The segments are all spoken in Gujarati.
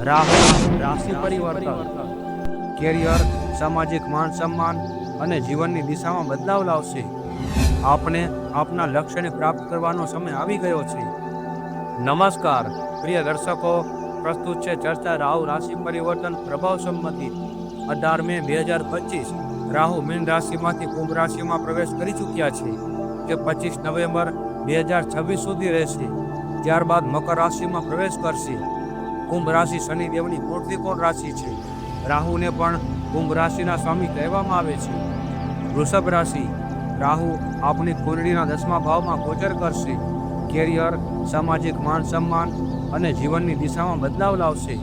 રાહુ રાશિ પરિવર્તન, કેરિયર, સામાજિક માન સન્માન અને જીવનની દિશામાં બદલાવ લાવશે. આપણે આપના લક્ષ્યને પ્રાપ્ત કરવાનો સમય આવી ગયો છે. નમસ્કાર પ્રિય દર્શકો, પ્રસ્તુત છે ચર્ચા રાહુ રાશિ પરિવર્તન પ્રભાવ સંબંધિત. 18 મે 2025 રાહુ મીન રાશિમાંથી કુંભ રાશિમાં પ્રવેશ કરી ચૂક્યા છે, જે 25 નવેમ્બર 2026 સુધી રહેશે. ત્યારબાદ મકર રાશિમાં પ્રવેશ કરશે. કુંભ રાશિ શનિદેવની મૂળ રાશિ છે. રાહુને પણ કુંભ રાશિના સ્વામી કહેવામાં આવે છે. વૃષભ રાશિ, રાહુ આપની કુંડળીના 10મા ભાવમાં ગોચર કરશે. કેરિયર, સામાજિક માન સન્માન અને જીવનની દિશામાં બદલાવ લાવશે.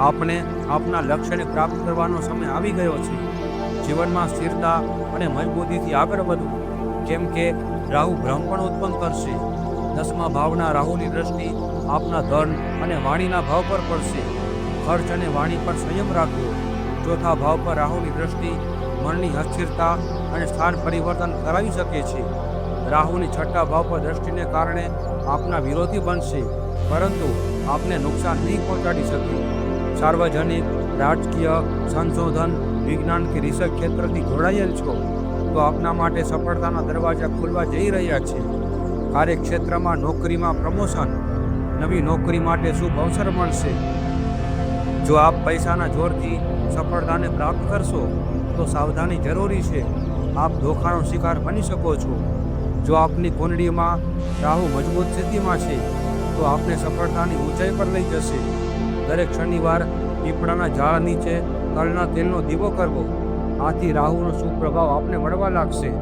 આપણે આપના લક્ષ્યને પ્રાપ્ત કરવાનો સમય આવી ગયો છે. જીવનમાં સ્થિરતા અને મજબૂતીથી આગળ વધવું, કેમ કે રાહુ ભ્રમ પણ ઉત્પન્ન કરશે. 10મા ભાવના રાહુની દ્રષ્ટિ આપના ધન અને વાણીના ભાવ પર પડશે. ખર્ચ અને વાણી પર સંયમ રાખવો. ચોથા ભાવ પર રાહુની દ્રષ્ટિ મનની અસ્થિરતા અને સ્થાન પરિવર્તન કરાવી શકે છે. રાહુની 6ઠા ભાવ પર દ્રષ્ટિને કારણે આપના વિરોધી બનશે, પરંતુ આપને નુકસાન નહીં પહોંચાડી શકે. સાર્વજનિક, રાજકીય, સંશોધન, વિજ્ઞાન કે રિસર્ચ ક્ષેત્રથી જોડાયેલ છો તો આપના માટે સફળતાના દરવાજા ખુલવા જઈ રહ્યા છે. કાર્યક્ષેત્રમાં નોકરીમાં પ્રમોશન, નવી નોકરી માટે શુભ અવસર મળશે. જો આપ પૈસાના જોરથી સફળતાને પ્રાપ્ત કરશો તો સાવધાની જરૂરી છે. આપ ધોખાનો શિકાર બની શકો છો. જો આપની કુંડળીમાં રાહુ મજબૂત સ્થિતિમાં છે તો આપને સફળતાની ઊંચાઈ પર લઈ જશે. દરેક શનિવાર પીપળાના ઝાડ નીચે તલના તેલનો દીવો કરવો, આથી રાહુનો શુભ પ્રભાવ આપને મળવા લાગશે.